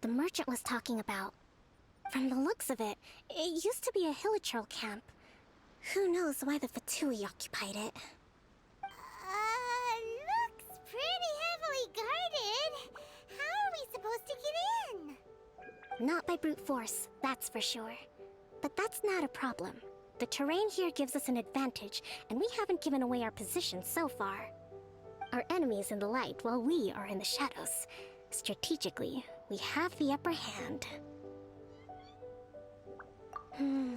the merchant was talking about. From the looks of it, it used to be a hilichurl camp. Who knows why the Fatui occupied it? Looks pretty heavily guarded. How are we supposed to get in? Not by brute force, that's for sure. But that's not a problem. The terrain here gives us an advantage, and we haven't given away our position so far. Our enemy is in the light while we are in the shadows. Strategically, we have the upper hand. I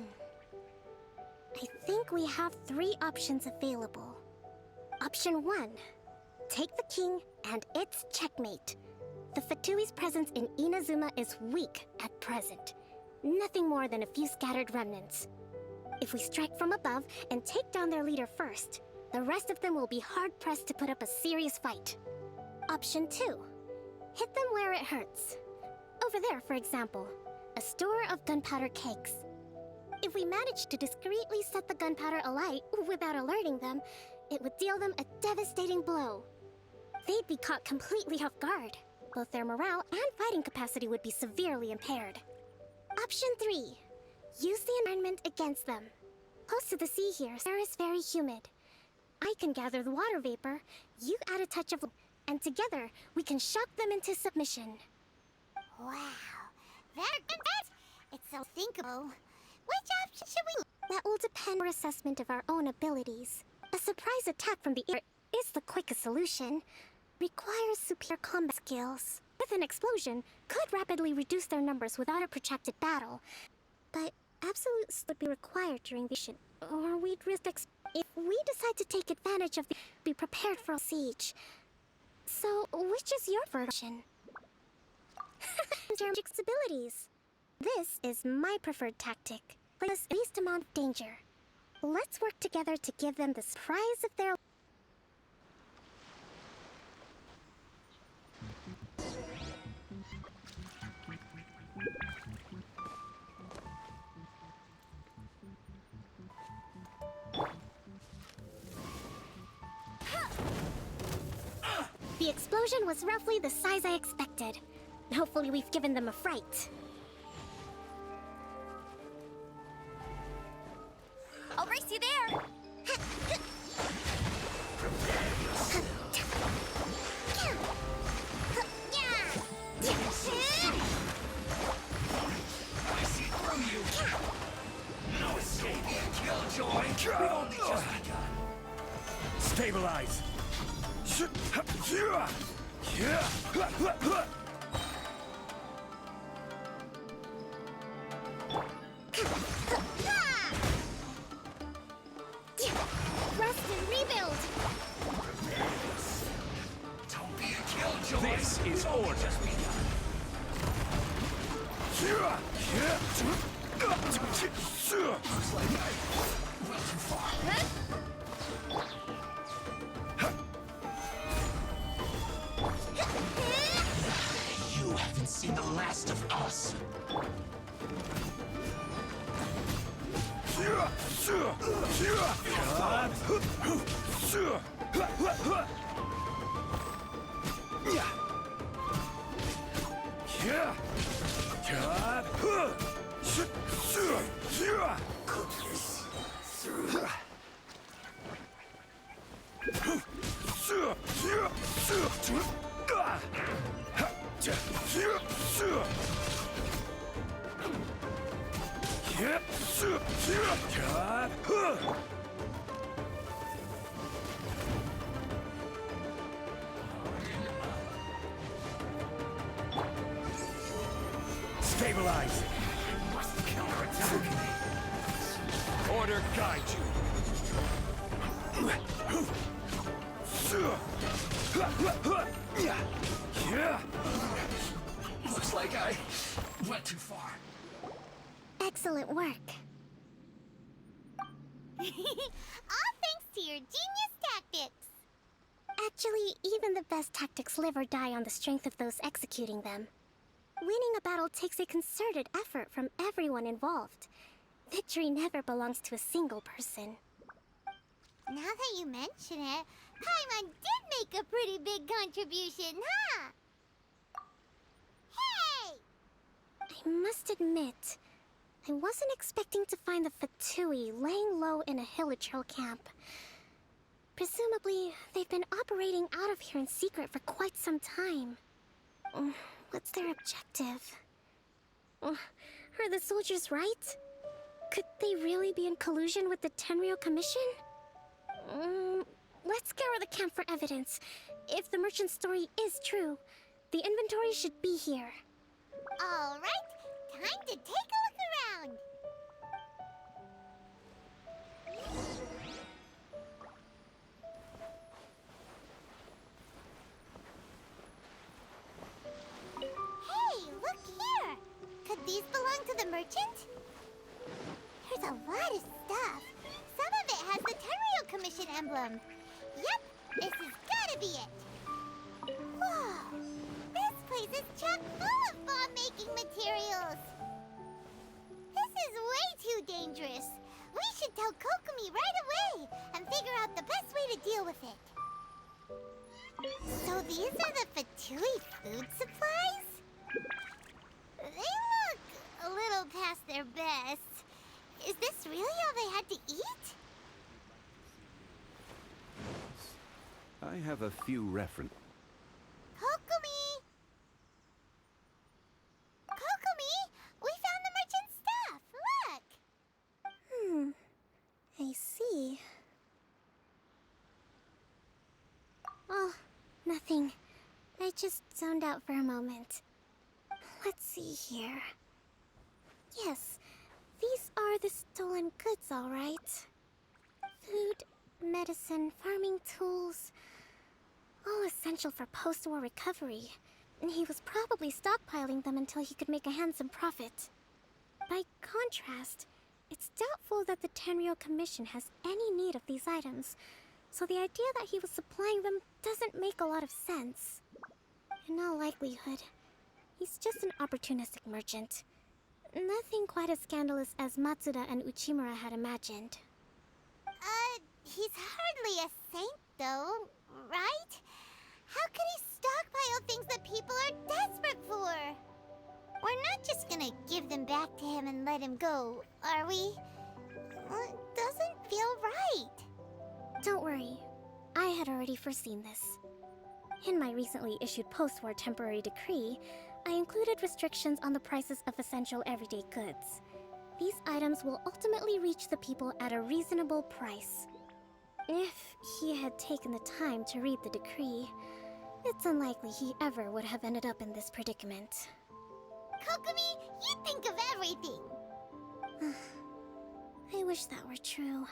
think we have 3 options available. Option 1. Take the king, and it's checkmate. The Fatui's presence in Inazuma is weak at present. Nothing more than a few scattered remnants. If we strike from above and take down their leader first, the rest of them will be hard-pressed to put up a serious fight. Option 2. Hit them where it hurts. Over there, for example, a store of gunpowder cakes. If we manage to discreetly set the gunpowder alight without alerting them, it would deal them a devastating blow. They'd be caught completely off guard. Both their morale and fighting capacity would be severely impaired. Option 3. Use the environment against them. Close to the sea here, the air is very humid. I can gather the water vapor, you add a touch of... and together, we can shock them into submission. Wow, it's so thinkable. Which option should we... That will depend on our assessment of our own abilities. A surprise attack from the air is the quickest solution. Requires superior combat skills. With an explosion, could rapidly reduce their numbers without a protracted battle. But absolutes would be required during the mission, or we'd risk if we decide to take advantage of the... be prepared for a siege. So, which is your version? Strategic abilities. This is my preferred tactic. Place the least amount of danger. Let's work together to give them the surprise of their... The explosion was roughly the size I expected. Hopefully we've given them a fright. I'll race you there! I see through you! No escape! Killjoy! We've only just begun! Stabilize! Rest and rebuild! Don't be a killjoy! This is order! Just begun! Looks like I went too far. You haven't seen the last of us! Stabilize! Must counterattack! Order guide you! Looks like I went too far. Excellent work. All thanks to your genius tactics! Actually, even the best tactics live or die on the strength of those executing them. Winning a battle takes a concerted effort from everyone involved. Victory never belongs to a single person. Now that you mention it, Paimon did make a pretty big contribution, huh? Hey! I must admit, I wasn't expecting to find the Fatui laying low in a Hilichurl camp. Presumably, they've been operating out of here in secret for quite some time. What's their objective? Are the soldiers right? Could they really be in collusion with the Tenryou Commission? Let's scour the camp for evidence. If the merchant's story is true, the inventory should be here. All right, time to take a look around. Hey, look here. Could these belong to the merchant? There's a lot of stuff. Some of it has the Tenryou Commission emblem. Yep, this has gotta be it. Whoa, this place is chock full of bomb-making materials. This is way too dangerous. We should tell Kokomi right away and figure out the best way to deal with it. So these are the Fatui food supplies? They look a little past their best. Is this really all they had to eat? I have a few reference. Kokomi! Kokomi! We found the merchant's stuff! Look! I see. Oh, nothing. I just zoned out for a moment. Let's see here. Yes, these are the stolen goods, all right. Food, medicine, farming tools. All essential for post-war recovery. And he was probably stockpiling them until he could make a handsome profit. By contrast, it's doubtful that the Tenryou Commission has any need of these items, so the idea that he was supplying them doesn't make a lot of sense. In all likelihood, he's just an opportunistic merchant. Nothing quite as scandalous as Matsuda and Uchimura had imagined. He's hardly a saint, though, right? How could he stockpile things that people are desperate for? We're not just gonna give them back to him and let him go, are we? It doesn't feel right. Don't worry, I had already foreseen this. In my recently issued post-war temporary decree, I included restrictions on the prices of essential everyday goods. These items will ultimately reach the people at a reasonable price. If he had taken the time to read the decree, it's unlikely he ever would have ended up in this predicament. Kokomi, you think of everything! I wish that were true.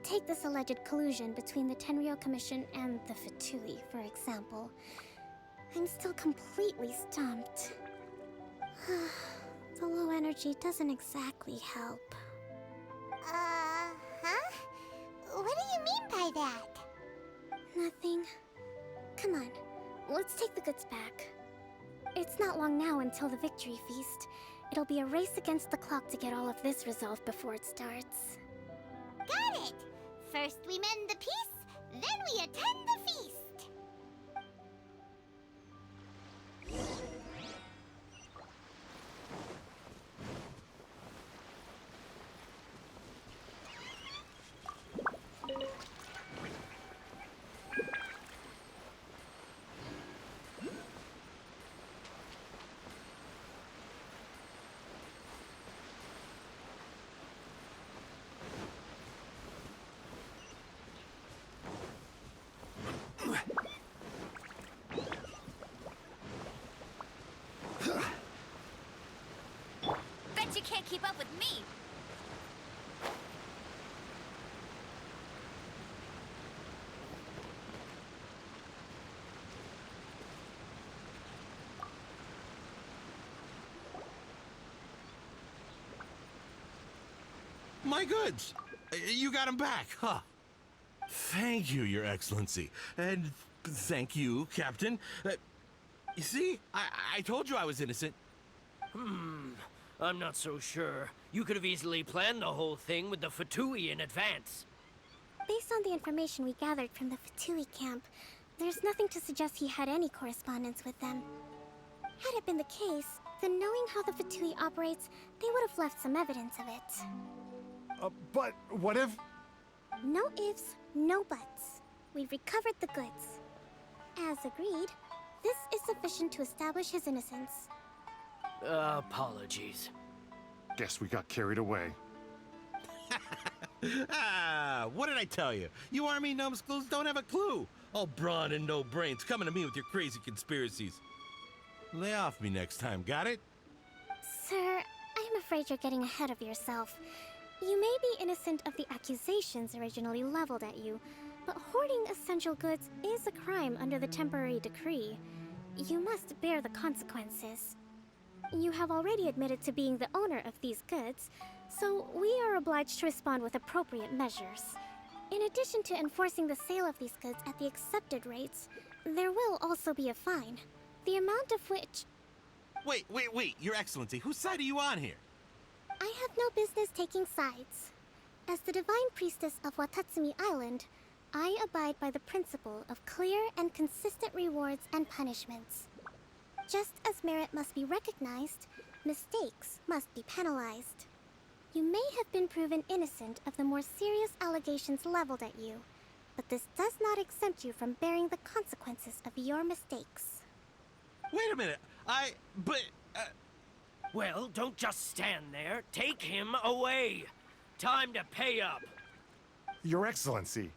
Take this alleged collusion between the Tenryou Commission and the Fatui, for example. I'm still completely stumped. The low energy doesn't exactly help. Huh? What do you mean by that? Nothing. Come on, let's take the goods back. It's not long now until the victory feast. It'll be a race against the clock to get all of this resolved before it starts. Got it! First we mend the peace, then we attend the feast! Bet you can't keep up with me! My goods! You got them back, huh? Thank you, Your Excellency. And thank you, Captain. You see, I told you I was innocent. I'm not so sure. You could have easily planned the whole thing with the Fatui in advance. Based on the information we gathered from the Fatui camp, there's nothing to suggest he had any correspondence with them. Had it been the case, then knowing how the Fatui operates, they would have left some evidence of it. But what if... No ifs, no buts. We've recovered the goods. As agreed, this is sufficient to establish his innocence. Apologies. Guess we got carried away. What did I tell you? You army numbskulls don't have a clue. All brawn and no brains coming to me with your crazy conspiracies. Lay off me next time, got it? Sir, I'm afraid you're getting ahead of yourself. You may be innocent of the accusations originally leveled at you, but hoarding essential goods is a crime under the temporary decree. You must bear the consequences. You have already admitted to being the owner of these goods, so we are obliged to respond with appropriate measures. In addition to enforcing the sale of these goods at the accepted rates, there will also be a fine, the amount of which... Wait, Your Excellency, whose side are you on here? I have no business taking sides. As the Divine Priestess of Watatsumi Island, I abide by the principle of clear and consistent rewards and punishments. Just as merit must be recognized, mistakes must be penalized. You may have been proven innocent of the more serious allegations leveled at you, but this does not exempt you from bearing the consequences of your mistakes. Wait a minute, Well, don't just stand there. Take him away. Time to pay up. Your Excellency,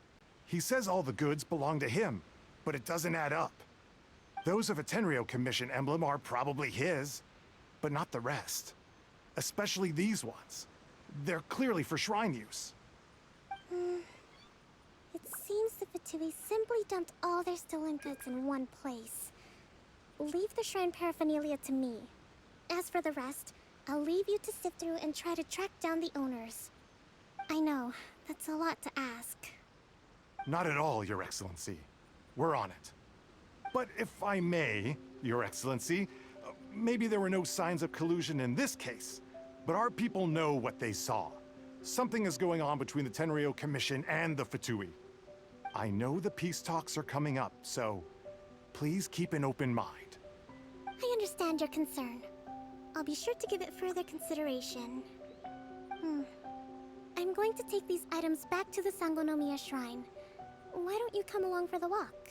he says all the goods belong to him, but it doesn't add up. Those of a Tenryou Commission emblem are probably his, but not the rest. Especially these ones. They're clearly for shrine use. It seems the Fatui simply dumped all their stolen goods in one place. Leave the shrine paraphernalia to me. As for the rest, I'll leave you to sift through and try to track down the owners. I know, that's a lot to ask. Not at all, Your Excellency. We're on it. But if I may, Your Excellency, maybe there were no signs of collusion in this case, but our people know what they saw. Something is going on between the Tenryou Commission and the Fatui. I know the peace talks are coming up, so please keep an open mind. I understand your concern. I'll be sure to give it further consideration. I'm going to take these items back to the Sangonomiya Shrine. Why don't you come along for the walk?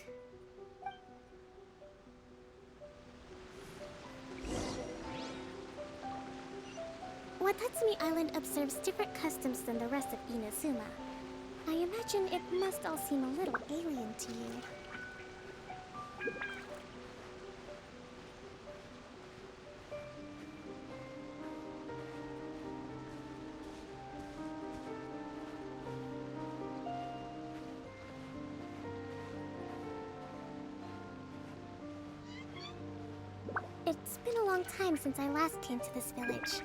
Watatsumi Island observes different customs than the rest of Inazuma. I imagine it must all seem a little alien to you. It's been a long time since I last came to this village.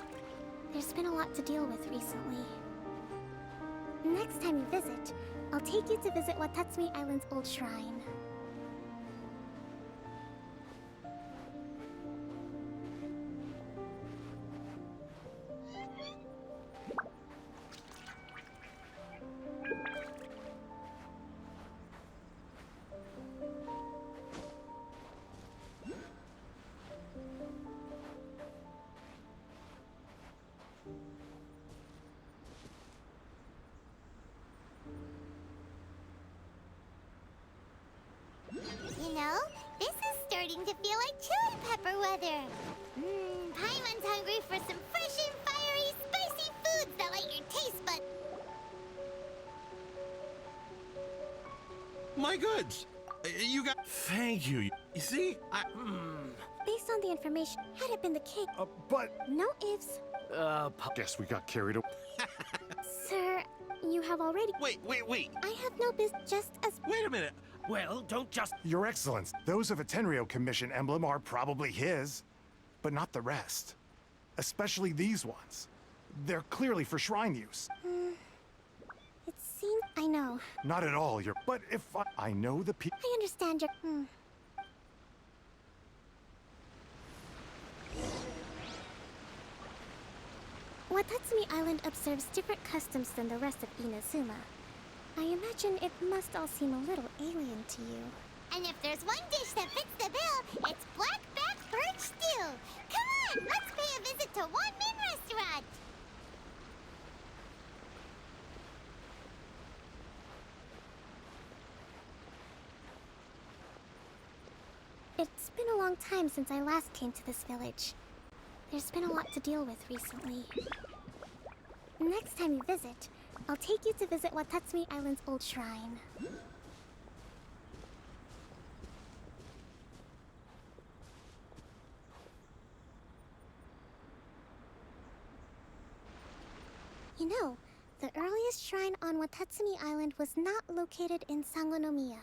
There's been a lot to deal with recently. Next time you visit, I'll take you to visit Watatsumi Island's old shrine. You know, this is starting to feel like chili pepper weather. Paimon's hungry for some fresh and fiery, spicy foods that light your taste buds. My goods! You got... Thank you. You see, Based on the information, had it been the case, But... no ifs. Guess we got carried away. Sir, you have already... Wait. I have no business, just as... Wait a minute. Well, don't just... Your Excellency, those of a Tenryou Commission emblem are probably his, but not the rest. Especially these ones. They're clearly for shrine use. It seems... I know. Not at all, Your... But if I know the pe... I understand your... Watatsumi Island observes different customs than the rest of Inazuma. I imagine it must all seem a little alien to you. And if there's one dish that fits the bill, it's blackback birch stew. Come on, let's pay a visit to Min Restaurant! It's been a long time since I last came to this village. There's been a lot to deal with recently. Next time you visit, I'll take you to visit Watatsumi Island's old shrine. You know, the earliest shrine on Watatsumi Island was not located in Sangonomiya.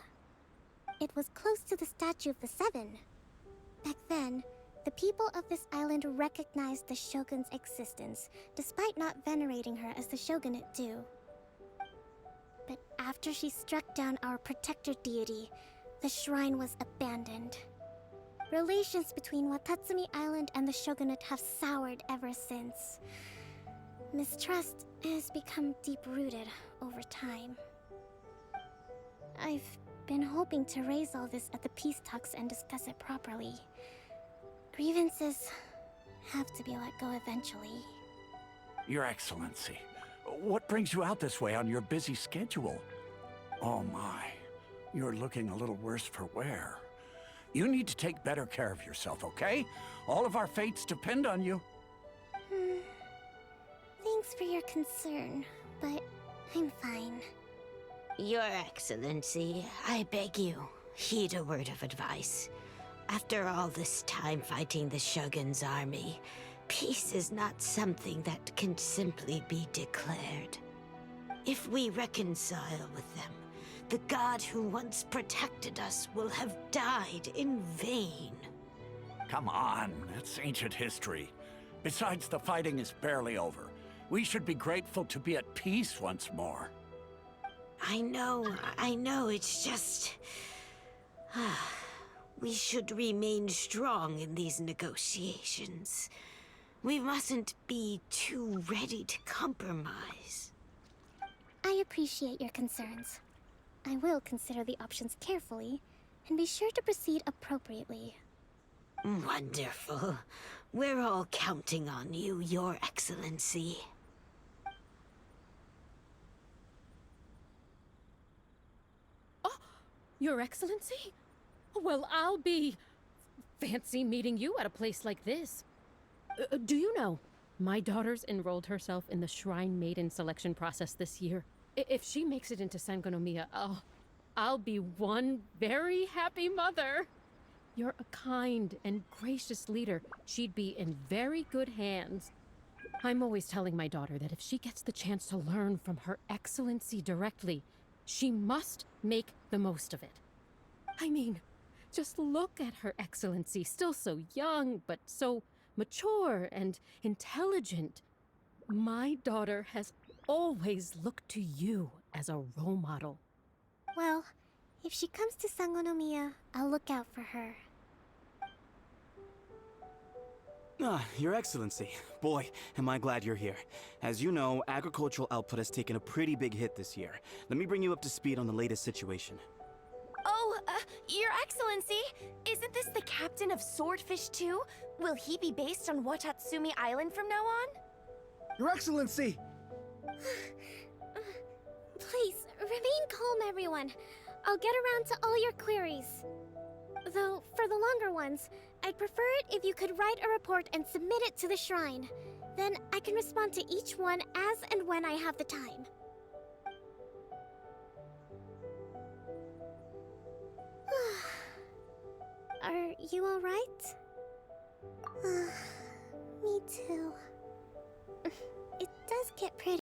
It was close to the Statue of the Seven. Back then, the people of this island recognized the shogun's existence, despite not venerating her as the shogunate do. But after she struck down our protector deity, the shrine was abandoned. Relations between Watatsumi Island and the shogunate have soured ever since. Mistrust has become deep-rooted over time. I've been hoping to raise all this at the peace talks and discuss it properly. Grievances have to be let go eventually. Your Excellency, what brings you out this way on your busy schedule? Oh my, you're looking a little worse for wear. You need to take better care of yourself, okay? All of our fates depend on you. Thanks for your concern, but I'm fine. Your Excellency, I beg you, heed a word of advice. After all this time fighting the Shogun's army, peace is not something that can simply be declared. If we reconcile with them, the god who once protected us will have died in vain. Come on, that's ancient history. Besides, the fighting is barely over. We should be grateful to be at peace once more. I know, it's just... We should remain strong in these negotiations. We mustn't be too ready to compromise. I appreciate your concerns. I will consider the options carefully, and be sure to proceed appropriately. Wonderful. We're all counting on you, Your Excellency. Your Excellency? Well, I'll be... fancy meeting you at a place like this. Do you know, my daughter's enrolled herself in the Shrine Maiden selection process this year. If she makes it into Sangonomiya, I'll be one very happy mother. You're a kind and gracious leader. She'd be in very good hands. I'm always telling my daughter that if she gets the chance to learn from Her Excellency directly, she must make the most of it. I mean, just look at Her Excellency, still so young, but so mature and intelligent. My daughter has always looked to you as a role model. Well, if she comes to Sangonomiya, I'll look out for her. Your Excellency. Boy, am I glad you're here. As you know, agricultural output has taken a pretty big hit this year. Let me bring you up to speed on the latest situation. Oh, Your Excellency, isn't this the captain of Swordfish too? Will he be based on Watatsumi Island from now on? Your Excellency! Please, remain calm, everyone. I'll get around to all your queries. Though, for the longer ones, I'd prefer it if you could write a report and submit it to the shrine. Then I can respond to each one as and when I have the time. Are you alright? Me too. It does get pretty